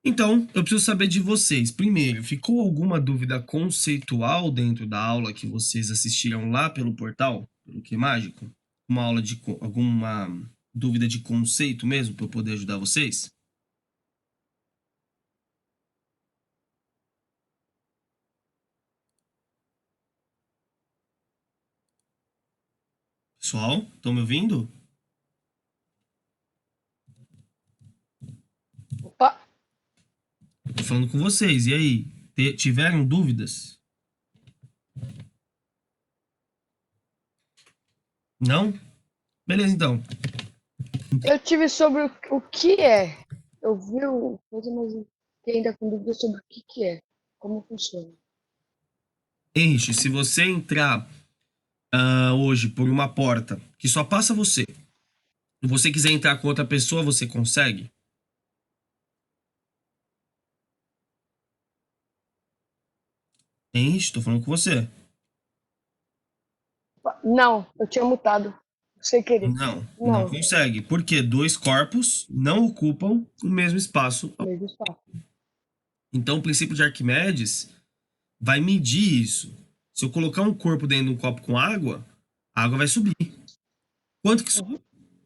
Então, eu preciso saber de vocês. Primeiro, ficou alguma dúvida conceitual dentro da aula que vocês assistiram lá pelo portal, pelo Que Mágico? Uma aula de alguma dúvida de conceito mesmo para eu poder ajudar vocês? Pessoal, estão me ouvindo? Opa, Tô falando com vocês. E aí, tiveram dúvidas? Não? Beleza, então. eu tive sobre o que é. Eu vi o coisa, mas eu fiquei ainda com dúvida sobre o que é, como funciona. Henrique, se você entrar hoje por uma porta que só passa você, e você quiser entrar com outra pessoa, você consegue? Henrique, tô falando com você. Não, eu tinha mutado, sem querer. Não, não Não, consegue, porque dois corpos não ocupam o mesmo espaço. mesmo espaço. Então, o princípio de Arquimedes vai medir isso. Se eu colocar um corpo dentro de um copo com água, a água vai subir. Quanto que Uhum, sobe?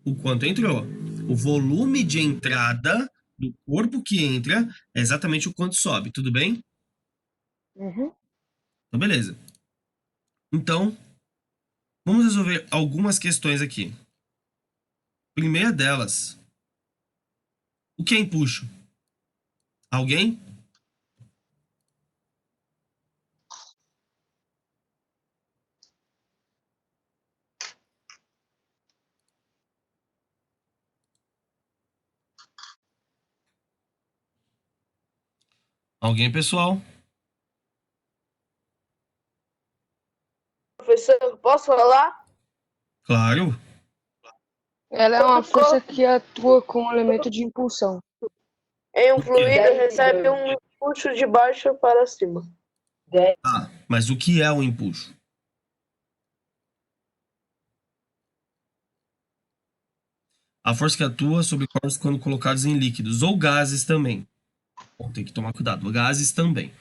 O quanto entrou. O volume de entrada do corpo que entra é exatamente o quanto sobe, tudo bem? uhum. Então, beleza. Então, vamos resolver algumas questões aqui. Primeira delas, o que é empuxo? Alguém? Alguém, pessoal? Professor, posso falar? Claro. Ela é uma Todo força corpo que atua com um elemento de impulsão. em um Por quê? fluido recebe um impulso de baixo para cima. Ah, mas o que é o empuxo? A força que atua sobre corpos quando colocados em líquidos ou gases também. Bom, tem que tomar cuidado. Gases também.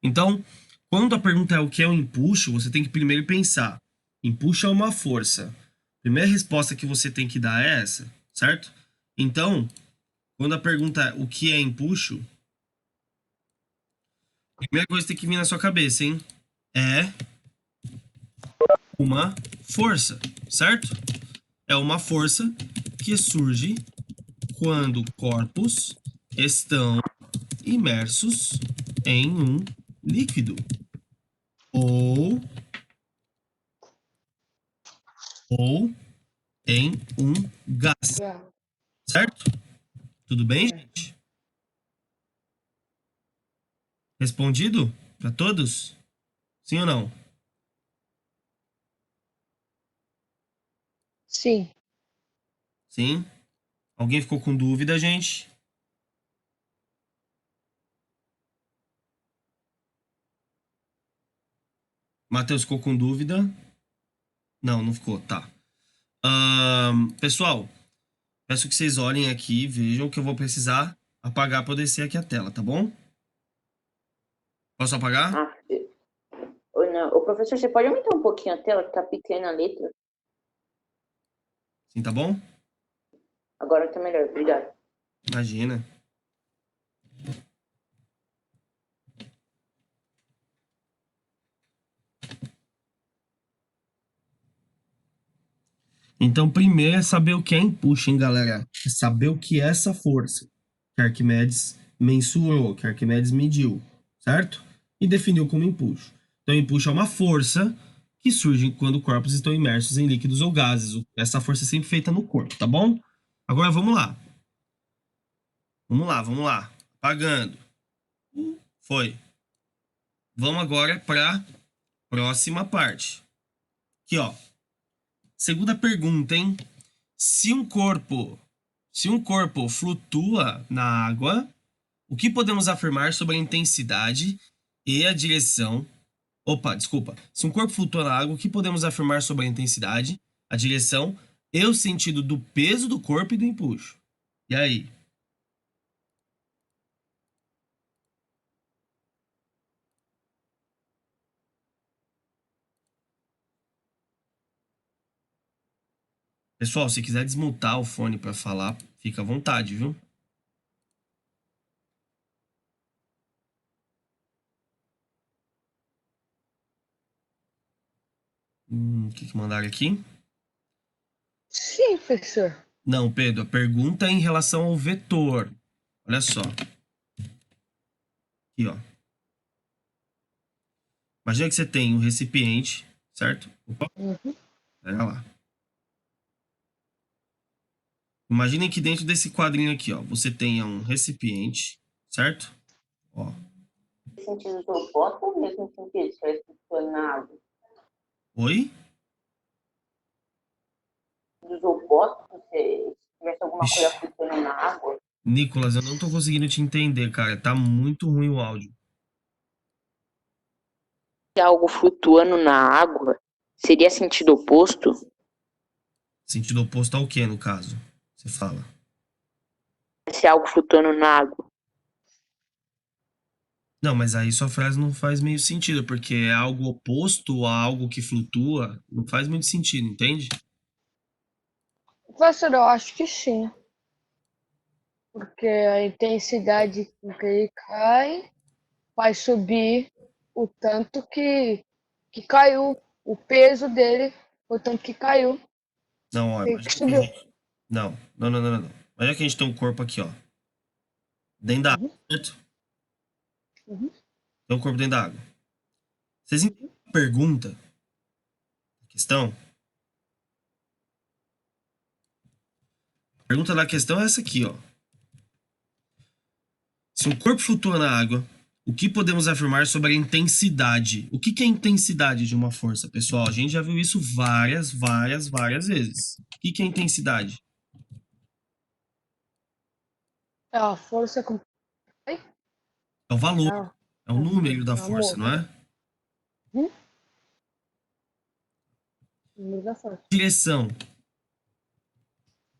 Então, quando a pergunta é o que é o empuxo, você tem que primeiro pensar. Empuxo é uma força. A primeira resposta que você tem que dar é essa, certo? Então, quando a pergunta é o que é empuxo, a primeira coisa que tem que vir na sua cabeça, hein? É uma força, certo? É uma força que surge quando corpos estão imersos em um líquido ou, ou em um gás, certo? Tudo bem, gente? Respondido para todos? Sim ou não? Sim, Sim? Alguém ficou com dúvida, gente? Matheus ficou com dúvida? Não, não ficou, tá. Pessoal, peço que vocês olhem aqui e vejam que eu vou precisar apagar para eu descer aqui a tela, tá bom? Posso apagar? Ah, ou não. Ô, professor, você pode aumentar um pouquinho a tela, que tá pequena a letra? Sim, tá bom? Agora tá melhor, obrigado. Imagina. Então, primeiro é saber o que é empuxo, hein, galera? É saber o que é essa força que Arquimedes mensurou, que Arquimedes mediu, certo? E definiu como empuxo. Então, empuxo é uma força que surge quando corpos estão imersos em líquidos ou gases. Essa força é sempre feita no corpo, tá bom? Agora vamos lá. Vamos lá. Apagando. Foi. Vamos agora para a próxima parte. Aqui, ó. Segunda pergunta, hein? Se um corpo flutua na água, o que podemos afirmar sobre a intensidade e a direção? Opa, desculpa. Se um corpo flutua na água, o que podemos afirmar sobre a intensidade, a direção e o sentido do peso do corpo e do empuxo? E aí? Pessoal, se quiser desmutar o fone para falar, fica à vontade, viu? O que mandaram aqui? Sim, professor. Não, Pedro, a pergunta é em relação ao vetor. Olha só. Aqui, ó. Imagina que você tem um recipiente, certo? Opa, Uhum. pera lá. Imaginem que dentro desse quadrinho aqui, ó, você tenha um recipiente, certo? Ó. Sentido opostos ou mesmo sentido? Se estiver flutuando na água. Oi? Dos opostos, se tivesse alguma coisa Ixi. flutuando na água. Nicolas, eu não tô conseguindo te entender, cara. Tá muito ruim o áudio. Se algo flutuando na água, seria sentido oposto? Sentido oposto ao quê, no caso? Você fala. Se algo flutuando na água. Não, mas aí sua frase não faz meio sentido, porque é algo oposto a algo que flutua. Não faz muito sentido, entende? Professor, eu acho que sim. Porque a intensidade com que ele cai vai subir o tanto que caiu. O peso dele, o tanto que caiu. Não, ó, E que imagina que a subiu. gente... Não. Imagina que a gente tem um corpo aqui, ó. Dentro da água, Uhum. certo? Uhum. Tem um corpo dentro da água. Vocês entendem a pergunta? A questão? A pergunta da questão é essa aqui, ó. Se um corpo flutua na água, o que podemos afirmar sobre a intensidade? O que é a intensidade de uma força, pessoal? A gente já viu isso várias vezes. O que é a intensidade? É a força com. É o valor, Não, é o número da é força, amor. não é? Uhum. Número da força. Direção.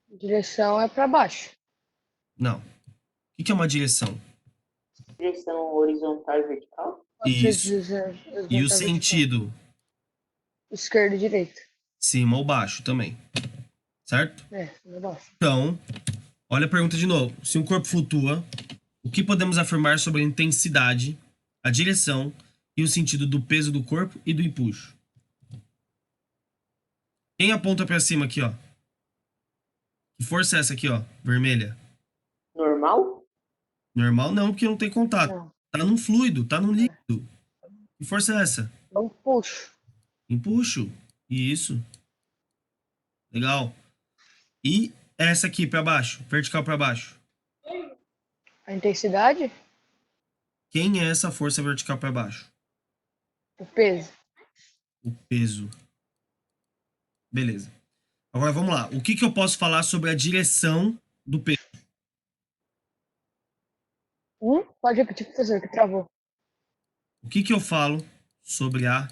Direção é para baixo. Não. O que é uma direção? Direção horizontal e vertical? Pode ser Isso. E o horizontal vertical. sentido? Esquerda e direita. Cima ou baixo também. Certo? É, cima e baixo. Então, olha a pergunta de novo. Se um corpo flutua, o que podemos afirmar sobre a intensidade, a direção e o sentido do peso do corpo e do empuxo? Quem aponta para cima aqui, ó? Que força é essa aqui, ó? Vermelha. Normal? Normal não, porque não tem contato. Não, Tá num fluido, tá num líquido. Que força é essa? não puxo. Empuxo. Isso. Legal. E essa aqui para baixo, vertical para baixo. A intensidade, Quem é essa força vertical para baixo? o peso. O peso. Beleza. Agora vamos lá. O que eu posso falar sobre a direção do peso? Pode repetir, professor, que travou. O que eu falo sobre a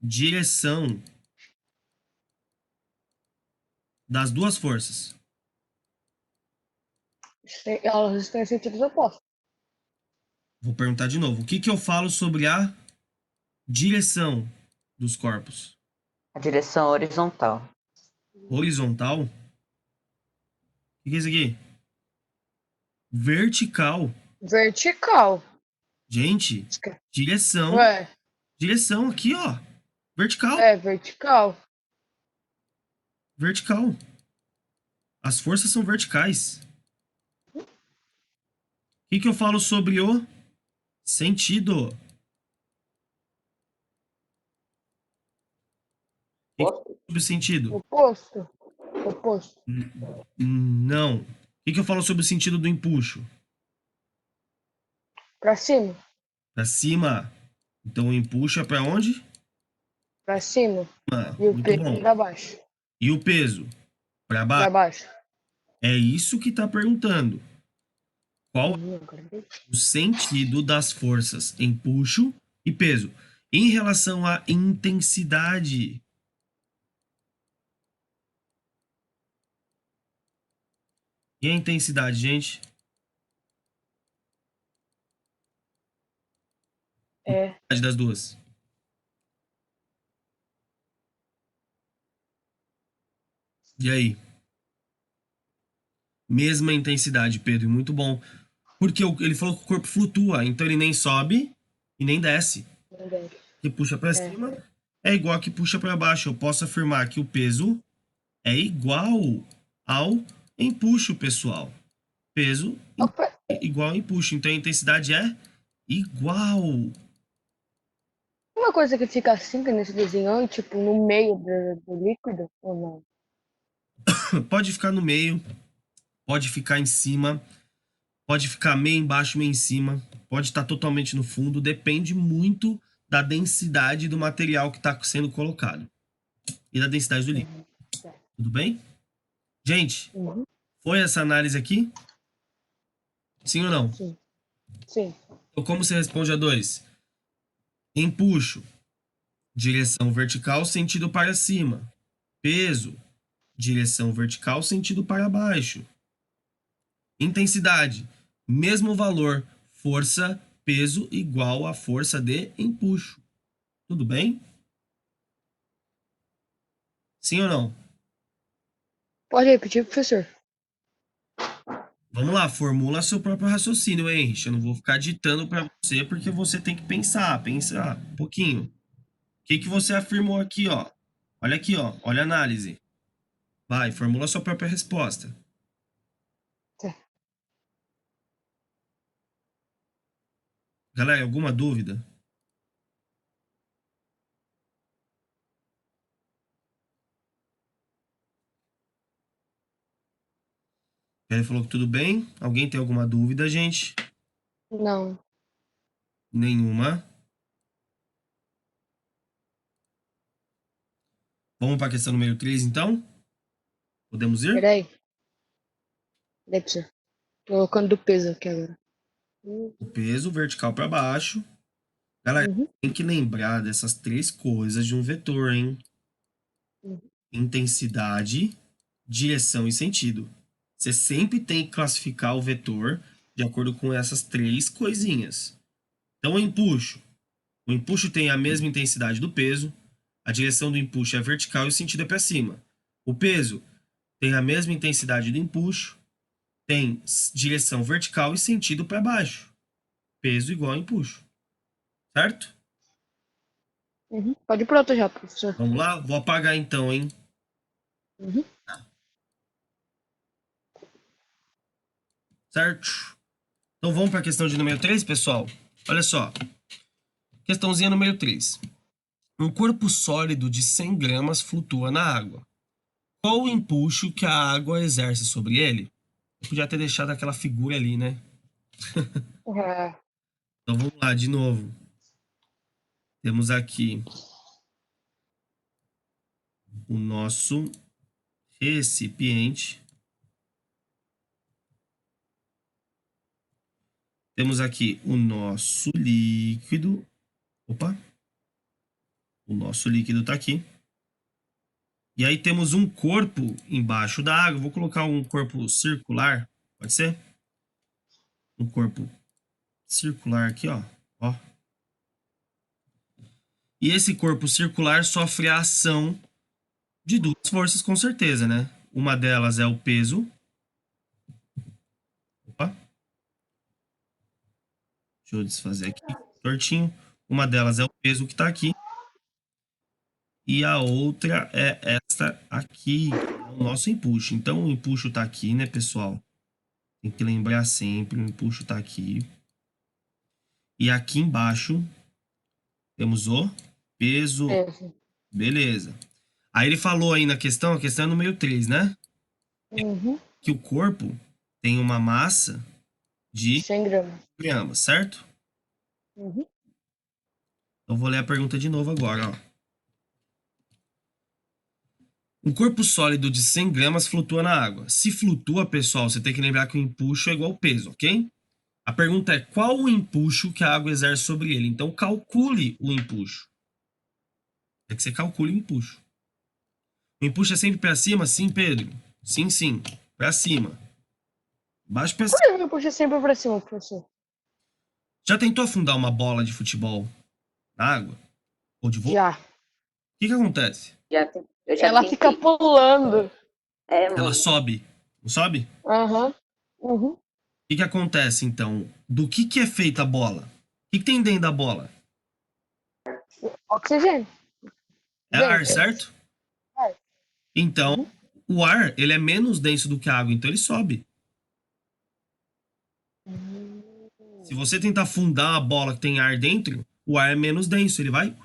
direção das duas forças? Elas estão em sentidos opostos. Vou perguntar de novo. O que eu falo sobre a direção dos corpos? A direção horizontal. Horizontal? O que é isso aqui? Vertical. Vertical. Gente, direção. Ué, Direção aqui, ó. Vertical. é vertical. Vertical. As forças são verticais. O que eu falo sobre o sentido? Oposto? Sobre o sentido? Oposto. Oposto. Não. O que eu falo sobre o sentido do empuxo? Pra cima. Pra cima. Então o empuxo é pra onde? Pra cima. Ah, E o muito peso bom. pra baixo. E o peso? Pra Pra baixo. baixo. É isso que tá perguntando. Qual Agora entendi. o sentido das forças empuxo e peso em relação à intensidade? E a intensidade, gente? É Intensidade das duas. E aí? Mesma intensidade, Pedro, muito bom. Porque ele falou que o corpo flutua, então ele nem sobe e nem desce. Que puxa para cima é igual a que puxa para baixo. Eu posso afirmar que o peso é igual ao empuxo, pessoal. Peso Opa, é igual ao empuxo. Então a intensidade é igual. uma coisa que fica assim, que nesse desenho, tipo, no meio do líquido, ou não? Pode ficar no meio, pode ficar em cima, pode ficar meio embaixo, meio em cima, pode estar totalmente no fundo. Depende muito da densidade do material que está sendo colocado e da densidade do líquido. Tudo bem? Gente, Uhum. foi essa análise aqui? Sim ou não? Sim. Sim. Então, como você responde a 2? Empuxo, direção vertical, sentido para cima. Peso, direção vertical, sentido para baixo. Intensidade, mesmo valor, força, peso igual a força de empuxo. Tudo bem? Sim ou não? Pode repetir, professor? Vamos lá, formula seu próprio raciocínio, Henrich. Eu não vou ficar ditando para você, porque você tem que pensar um pouquinho. O que você afirmou aqui, ó? Olha aqui, ó. Olha a análise. Vai, formula sua própria resposta. Tá. Galera, alguma dúvida? Ele falou que tudo bem. Alguém tem alguma dúvida, gente? Não. Nenhuma. Vamos para a questão número 3, então? Podemos ir? Peraí. Peraí, professor. Tô colocando do peso aqui agora. O peso vertical para baixo. Galera, Uhum. tem que lembrar dessas 3 coisas de um vetor, hein? Uhum. Intensidade, direção e sentido. Você sempre tem que classificar o vetor de acordo com essas 3 coisinhas. Então, o empuxo. O empuxo tem a mesma intensidade do peso, a direção do empuxo é vertical e o sentido é para cima. O peso tem a mesma intensidade do empuxo, tem direção vertical e sentido para baixo. Peso igual a empuxo. Certo? Uhum. Pode ir pro outro já, professor. Vamos lá? Vou apagar então, hein? Uhum. Certo? Então vamos para a questão de número 3, pessoal. Olha só. Questãozinha número 3. Um corpo sólido de 100 gramas flutua na água. Qual o empuxo que a água exerce sobre ele? Eu podia ter deixado aquela figura ali, né? É. Então vamos lá, de novo. Temos aqui o nosso recipiente. Temos aqui o nosso líquido. Opa! O nosso líquido está aqui. E aí temos um corpo embaixo da água. Vou colocar um corpo circular. Pode ser? Um corpo circular aqui, ó. Ó. E esse corpo circular sofre a ação de 2 forças, com certeza, né? Uma delas é o peso. Opa. Deixa eu desfazer aqui, tortinho. Uma delas é o peso que está aqui. E a outra é esta aqui, o nosso empuxo. Então, o empuxo está aqui, né, pessoal? Tem que lembrar sempre, o empuxo está aqui. E aqui embaixo temos o peso. Peso. Beleza. Aí ele falou aí na questão, a questão é número 3, né? Uhum. Que o corpo tem uma massa de 100 gramas. gramas, certo? Uhum. Então, vou ler a pergunta de novo agora, ó. Um corpo sólido de 100 gramas flutua na água. Se flutua, pessoal, você tem que lembrar que o empuxo é igual ao peso, ok? A pergunta é qual o empuxo que a água exerce sobre ele? Então, calcule o empuxo. É que você calcule o empuxo. O empuxo é sempre para cima? Sim, Pedro. Sim, sim. Para cima. Baixo para Por cima. que eu puxo sempre pra cima, professor? Já tentou afundar uma bola de futebol na água? Ou de vôlei? Já. O que acontece? Eu já Ela tentei. fica pulando. É, ela sobe. Não sobe? Aham. Uhum. O que que acontece, então? Do que é feita a bola? O que tem dentro da bola? Oxigênio. É ar, Denso. certo? É. Então, o ar, ele é menos denso do que a água, então ele sobe. Se você tentar afundar a bola que tem ar dentro, o ar é menos denso, ele vai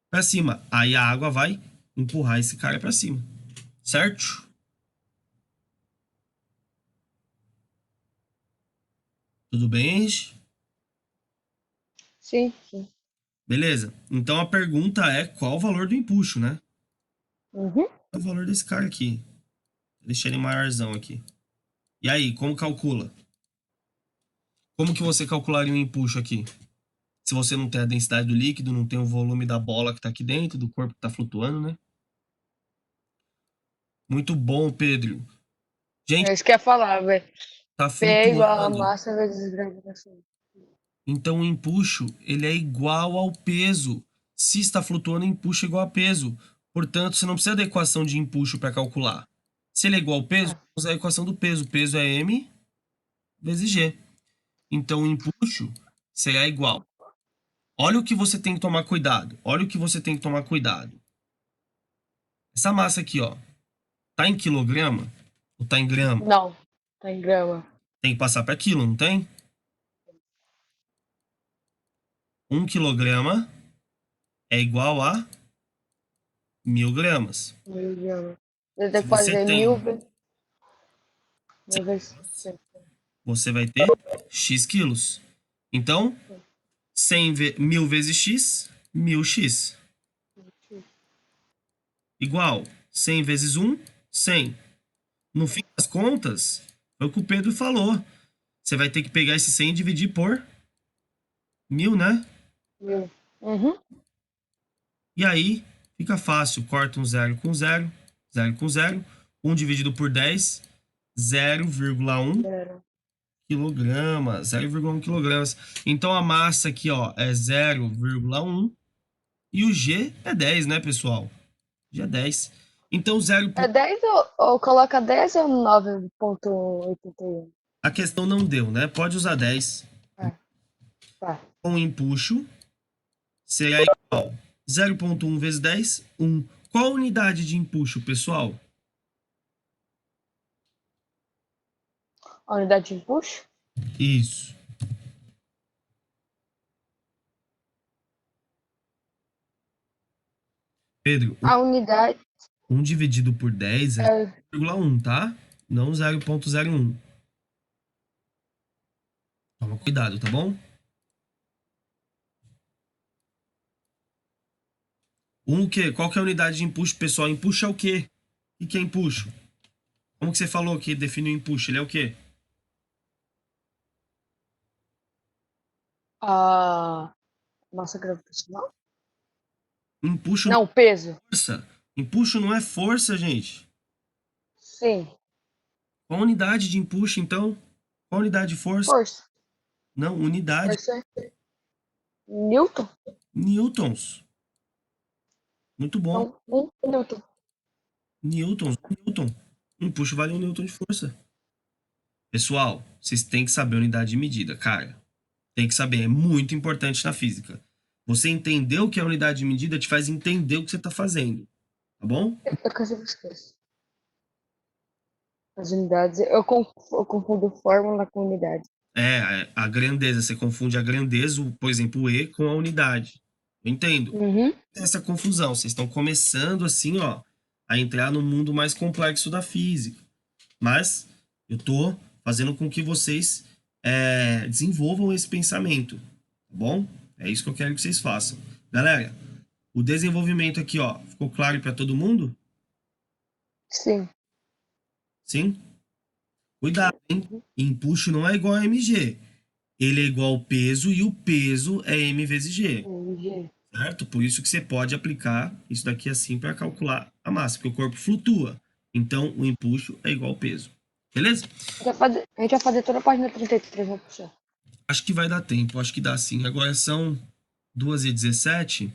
pra cima. Aí a água vai empurrar esse cara pra cima. Certo? Tudo bem, Henrique? Sim, sim. Beleza. Então a pergunta é qual o valor do empuxo, né? Uhum. Qual é o valor desse cara aqui? Deixa ele maiorzão aqui. E aí, como calcula? Como que você calcularia o empuxo aqui? Se você não tem a densidade do líquido, não tem o volume da bola que tá aqui dentro, do corpo que tá flutuando, né? Muito bom, Pedro. Gente, É isso que eu ia falar, velho. tá P é igual a flutuando. massa vezes gravitação. Então o empuxo, ele é igual ao peso. Se está flutuando, o empuxo é igual a peso. Portanto, você não precisa da equação de empuxo para calcular. Se ele é igual ao peso, Ah. usa a equação do peso. O peso é m vezes g. Então o empuxo será igual. Olha o que você tem que tomar cuidado. Olha o que você tem que tomar cuidado. Essa massa aqui, ó, tá em quilograma ou tá em grama? Não, tá em grama. Tem que passar para quilo, não tem? 1 quilograma é igual a 1000 gramas. 1.000 gramas. Você tem Se que você fazer tem 1.000 vezes. você vai ter x quilos. Então, 1000 vezes x, 1000x. Igual 100 vezes 1, 100. No fim das contas, foi o que o Pedro falou. Você vai ter que pegar esse 100 e dividir por 1000, né? 1.000. Uhum. E aí, fica fácil. Corta um 0 com 0, 0 com 0. 1 dividido por 10, 0,1 Zero. quilogramas. 0,1 quilogramas. Então, a massa aqui, ó, é 0,1. E o G é 10, né, pessoal? G é 10. Então, 0. É 10 ou coloca 10 ou 9,81? A questão não deu, né? Pode usar 10. É, tá. Com empuxo, será igual 0,1 vezes 10, 1. Qual a unidade de empuxo, pessoal? A unidade de empuxo? Isso. Pedro, A unidade 1 dividido por 10 é é 0,1, tá? Não 0,01. Toma cuidado, tá bom? O quê? Qual que é a unidade de empuxo, pessoal? Empuxo é o quê? O que é empuxo? Como que você falou que define o empuxo? Ele é o quê? a massa gravitacional? Empuxo não Não, peso. é força. Empuxo não é força, gente. Sim, Qual a unidade de empuxo, então? Qual a unidade de força? força. Não, unidade. Força é Newton? Newtons. Muito bom. Então, 1 Newton. Newtons. Newton. Empuxo vale 1 Newton de força. Pessoal, vocês têm que saber a unidade de medida, cara. Tem que saber, é muito importante na física. Você entender o que é a unidade de medida te faz entender o que você está fazendo. Tá bom? Eu quase esqueço. As unidades, eu confundo fórmula com unidade. É, a grandeza. Você confunde a grandeza, por exemplo, o E com a unidade. Eu entendo. Uhum. Essa confusão. Vocês estão começando assim, ó, a entrar no mundo mais complexo da física. Mas eu tô fazendo com que vocês desenvolvam esse pensamento, tá bom? É isso que eu quero que vocês façam. Galera, o desenvolvimento aqui, ó, ficou claro para todo mundo? Sim. Sim? Cuidado, hein? Empuxo não é igual a mg. Ele é igual ao peso e o peso é m vezes g, certo? Por isso que você pode aplicar isso daqui assim para calcular a massa, porque o corpo flutua. Então, o empuxo é igual ao peso. Beleza? A gente vai fazer toda a página 33, vamos puxar. Acho que vai dar tempo, acho que dá sim. Agora são 2h17.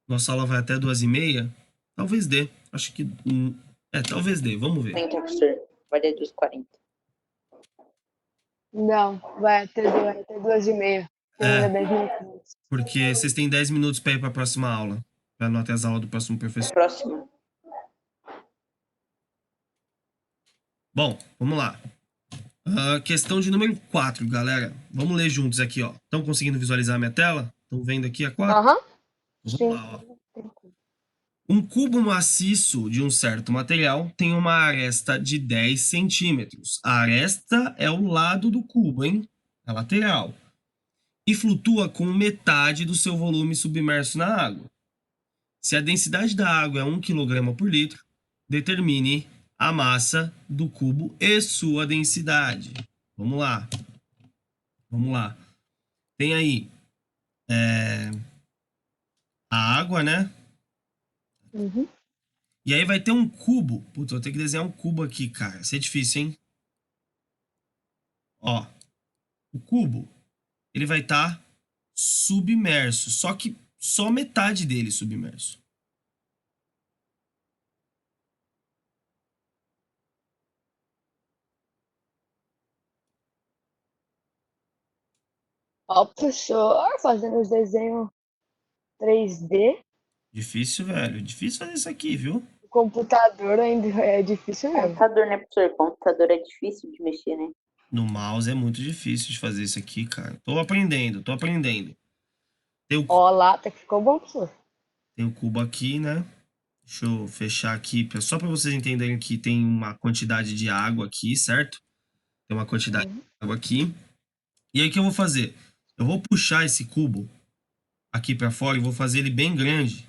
Nossa aula vai até 2h30. Talvez dê. Acho que Talvez dê, vamos ver. 40, professor. Vai dar 2,40. Não, vai até 2h30. Tem É, ainda 10 minutos. porque vocês têm 10 minutos para ir para a próxima aula. Para anotar as aulas do próximo professor. Próxima. Bom, vamos lá. Questão de número 4, galera. Vamos ler juntos aqui, ó. Estão conseguindo visualizar a minha tela? Estão vendo aqui a 4? Aham, Vamos sim. lá, ó. Um cubo maciço de um certo material tem uma aresta de 10 centímetros. A aresta é o lado do cubo, hein? A lateral. E flutua com metade do seu volume submerso na água. Se a densidade da água é 1 kg por litro, determine a massa do cubo e sua densidade. Vamos lá. Vamos lá. Tem aí a água, né? Uhum. E aí vai ter um cubo. Putz, vou ter que desenhar um cubo aqui, cara. Isso é difícil, hein? Ó. O cubo, ele vai estar submerso. Só que só metade dele submerso. Ó, o professor fazendo os desenhos 3D. Difícil, velho. Difícil fazer isso aqui, viu? O computador ainda é difícil mesmo. Computador, né, professor? Computador é difícil de mexer, né? No mouse é muito difícil de fazer isso aqui, cara. Tô aprendendo, tô aprendendo. Tem o, Ó, lá, até que ficou bom, professor. tem o cubo aqui, né? Deixa eu fechar aqui, só para vocês entenderem que tem uma quantidade de água aqui, certo? Tem uma quantidade de água aqui. E aí o que eu vou fazer? Eu vou puxar esse cubo aqui para fora e vou fazer ele bem grande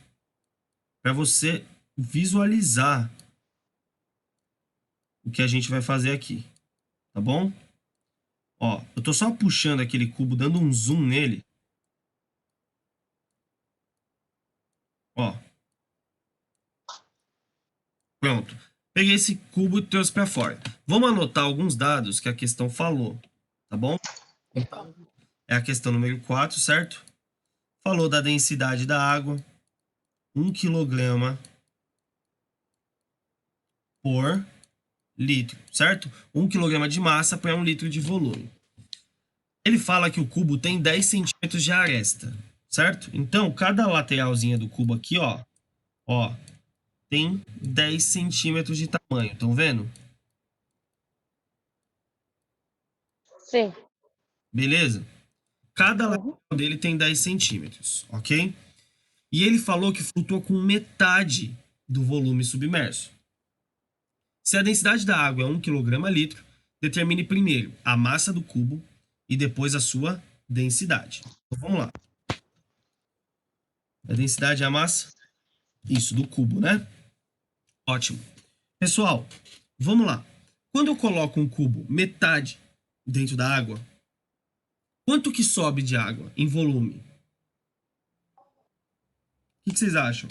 para você visualizar o que a gente vai fazer aqui, tá bom? Ó, eu tô só puxando aquele cubo, dando um zoom nele. Ó. Pronto. Peguei esse cubo e trouxe para fora. Vamos anotar alguns dados que a questão falou, tá bom? Então, é a questão número 4, certo? Falou da densidade da água, 1 kg por litro, certo? 1 kg de massa para 1 litro de volume. Ele fala que o cubo tem 10 centímetros de aresta, certo? Então, cada lateralzinha do cubo aqui, ó, tem 10 centímetros de tamanho, estão vendo? Sim. Beleza? Cada lateral dele tem 10 centímetros, ok? E ele falou que flutua com metade do volume submerso. Se a densidade da água é 1 kg/litro, determine primeiro a massa do cubo e depois a sua densidade. Então, vamos lá. A densidade é a massa? Isso, do cubo, né? Ótimo. Pessoal, vamos lá. Quando eu coloco um cubo metade dentro da água, quanto que sobe de água em volume? O que vocês acham?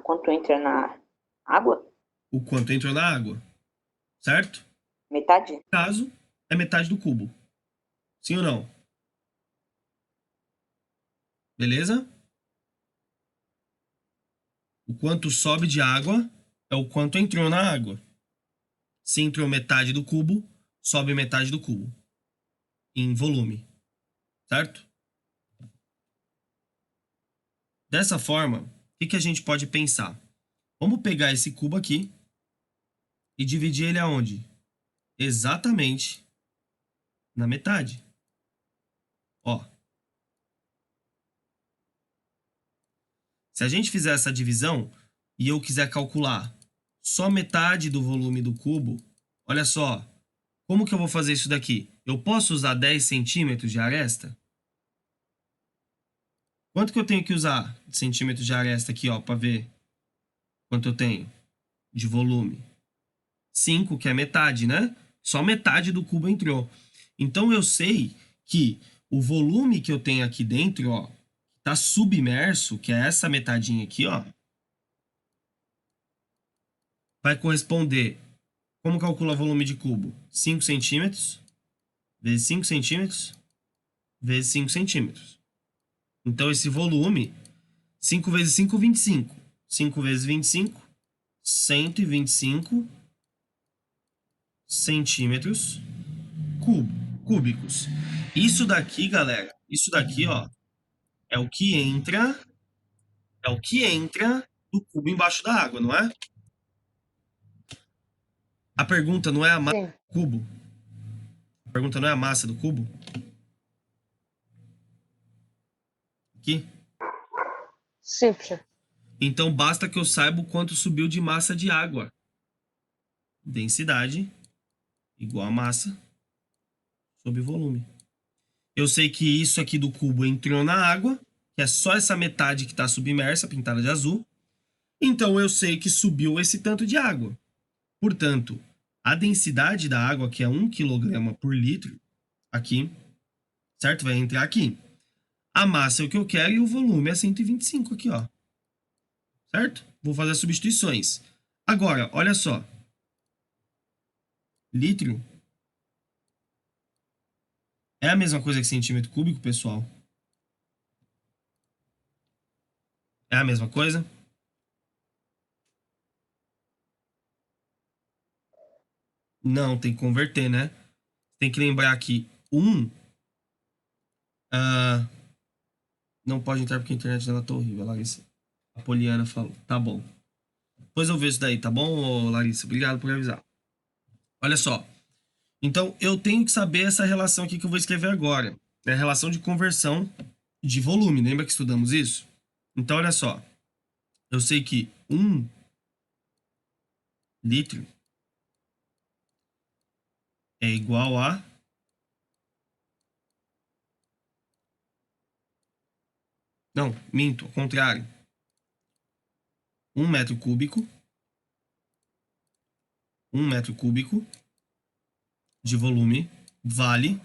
Quanto entra na água? O quanto entrou na água, certo? Metade? Caso é metade do cubo. Sim ou não? Beleza? O quanto sobe de água é o quanto entrou na água. Se entrou metade do cubo, sobe metade do cubo. Em volume. Certo? Dessa forma, o que a gente pode pensar? Vamos pegar esse cubo aqui e dividir ele aonde? Exatamente na metade. Ó. Se a gente fizer essa divisão e eu quiser calcular só metade do volume do cubo, olha só, como que eu vou fazer isso daqui? Eu posso usar 10 centímetros de aresta? Quanto que eu tenho que usar de centímetros de aresta aqui, ó, para ver quanto eu tenho de volume? 5, que é metade, né? Só metade do cubo entrou. Então eu sei que o volume que eu tenho aqui dentro, ó, tá submerso, que é essa metadinha aqui, ó, vai corresponder. Como calcula volume de cubo? 5 centímetros vezes 5 centímetros vezes 5 centímetros. Então, esse volume, 5 vezes 5, 25. 5 vezes 25, 125 centímetros cúbicos. Isso daqui, galera, isso daqui, ó, é o que entra do cubo embaixo da água, não é? A pergunta não é a massa Sim. do cubo? A pergunta não é a massa do cubo? Aqui? Sim, professor. Então basta que eu saiba o quanto subiu de massa de água. Densidade igual a massa sobre volume. Eu sei que isso aqui do cubo entrou na água, que é só essa metade que está submersa, pintada de azul. Então eu sei que subiu esse tanto de água. Portanto, a densidade da água, que é 1 kg por litro, aqui, certo? Vai entrar aqui. A massa é o que eu quero e o volume é 125 aqui, ó. Certo? Vou fazer as substituições. Agora, olha só. Litro é a mesma coisa que centímetro cúbico, pessoal? É a mesma coisa? Não, tem que converter, né? Tem que lembrar que não pode entrar porque a internet dela tá horrível, Larissa. A Poliana falou. Tá bom. Depois eu vejo isso daí, tá bom, Larissa? Obrigado por avisar. Olha só. Então, eu tenho que saber essa relação aqui que eu vou escrever agora. É a relação de conversão de volume. Lembra que estudamos isso? Então, olha só. Eu sei que 1 litro é igual a... Não, minto, ao contrário. 1 metro cúbico. 1 metro cúbico de volume vale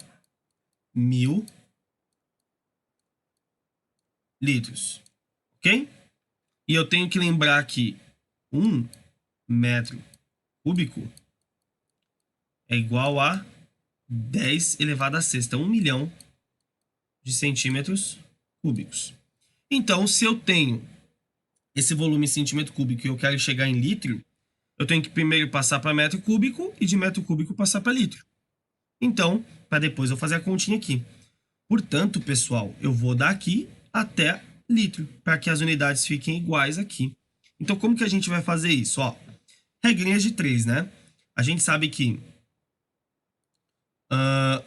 1000 litros. Ok? E eu tenho que lembrar que 1 metro cúbico é igual a 10 elevado à sexta, 1 milhão de centímetros cúbicos. Então, se eu tenho esse volume em centímetro cúbico e eu quero chegar em litro, eu tenho que primeiro passar para metro cúbico e de metro cúbico passar para litro. Então, para depois eu fazer a continha aqui. Portanto, pessoal, eu vou daqui até litro, para que as unidades fiquem iguais aqui. Então, como que a gente vai fazer isso? Ó, regrinhas de 3, né? A gente sabe que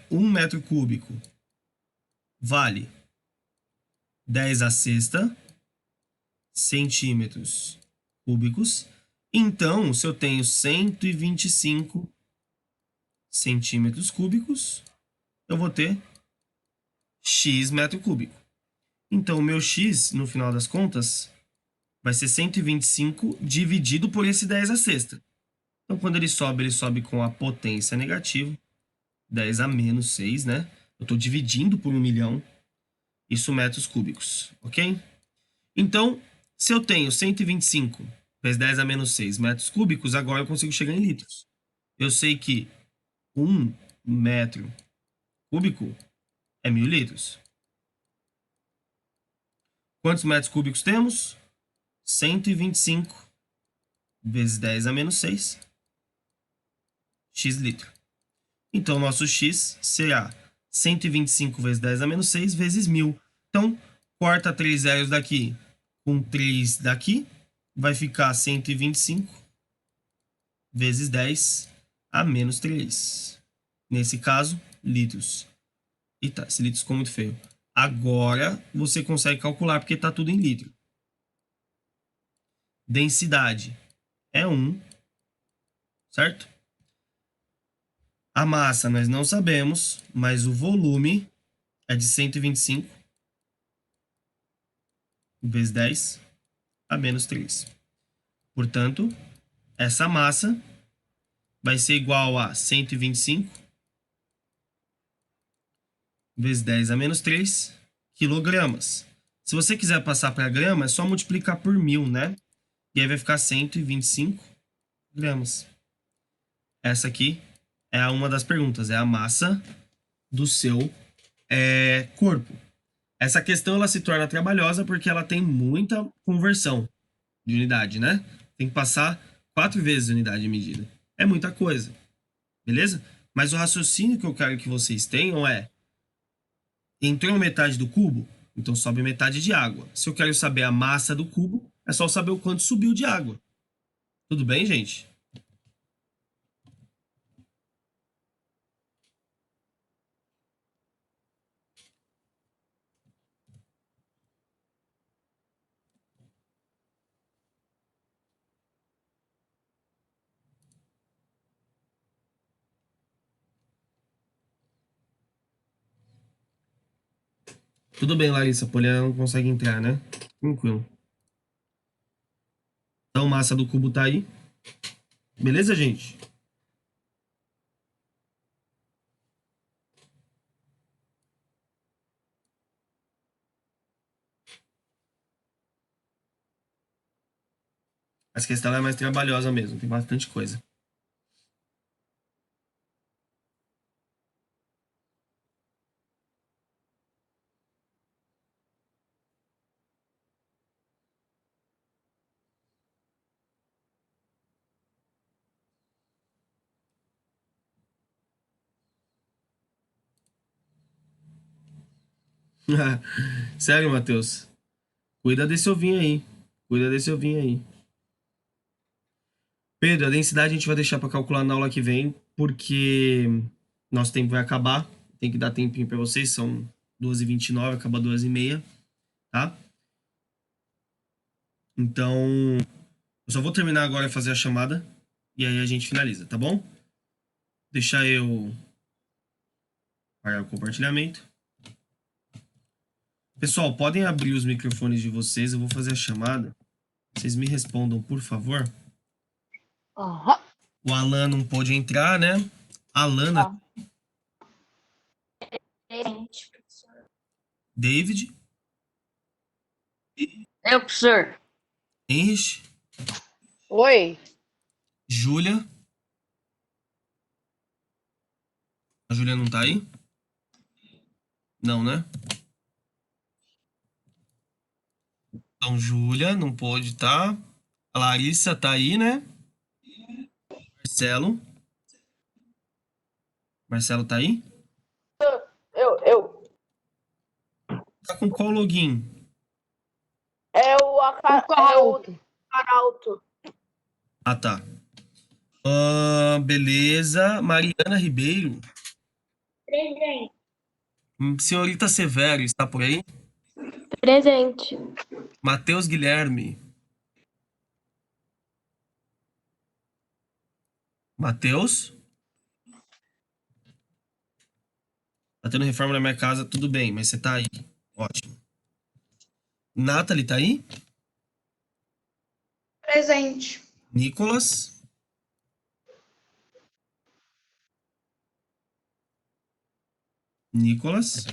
1 metro cúbico vale 10 à sexta centímetros cúbicos. Então, se eu tenho 125 centímetros cúbicos, eu vou ter x metro cúbico. Então, o meu x, no final das contas, vai ser 125 dividido por esse 10 à sexta. Então, quando ele sobe com a potência negativa, 10 a menos 6, né? Eu estou dividindo por 1 milhão, isso metros cúbicos, ok? Então, se eu tenho 125 vezes 10 a menos 6 metros cúbicos, agora eu consigo chegar em litros. Eu sei que 1 metro cúbico é 1000 litros. Quantos metros cúbicos temos? 125 vezes 10 a menos 6, x litro. Então, nosso x será 125 vezes 10 a menos 6 vezes 1000. Então, corta 3 zeros daqui com 3 daqui, vai ficar 125 vezes 10 a menos 3. Nesse caso, litros. Eita, esse litro ficou muito feio. Agora, você consegue calcular porque está tudo em litro. Densidade é 1, certo? A massa nós não sabemos, mas o volume é de 125 vezes 10 a menos 3. Portanto, essa massa vai ser igual a 125 vezes 10 a menos 3 quilogramas. Se você quiser passar para grama, é só multiplicar por 1000, né? E aí vai ficar 125 gramas. Essa aqui é uma das perguntas, é a massa do seu corpo. Essa questão ela se torna trabalhosa porque ela tem muita conversão de unidade, né? Tem que passar 4 vezes a unidade de medida. É muita coisa, beleza? Mas o raciocínio que eu quero que vocês tenham é: entrou metade do cubo, então sobe metade de água. Se eu quero saber a massa do cubo, é só saber o quanto subiu de água. Tudo bem, gente? Tudo bem, Larissa. A Poliana não consegue entrar, né? Tranquilo. Então, massa do cubo tá aí. Beleza, gente? Essa questão é mais trabalhosa mesmo. Tem bastante coisa. Sério, Matheus. Cuida desse ovinho aí. Cuida desse ovinho aí. Pedro, a densidade a gente vai deixar para calcular na aula que vem, porque nosso tempo vai acabar. Tem que dar tempinho para vocês. São 2h29, acaba 2h30, tá? Então, eu só vou terminar agora e fazer a chamada. E aí a gente finaliza, tá bom? Deixa eu parar o compartilhamento. Pessoal, podem abrir os microfones de vocês. Eu vou fazer a chamada. Vocês me respondam, por favor. Aham. O Alan não pôde entrar, né? Alana, Tá. Presente, professor. David, Eu, professor. Henrich, Oi. Júlia. A Júlia não tá aí? Não, né? Então, Júlia não pôde estar. A Larissa tá aí, né? Marcelo. Marcelo tá aí? Eu. Tá com qual login? É o, é o Alto. Arauto. Ah, tá. Beleza. Mariana Ribeiro. Presente. Senhorita Severo está por aí? Presente. Matheus Guilherme. Matheus? Tá tendo reforma na minha casa, tudo bem, mas você tá aí. Ótimo. Nathalie tá aí? Presente. Nicolas? Nicolas?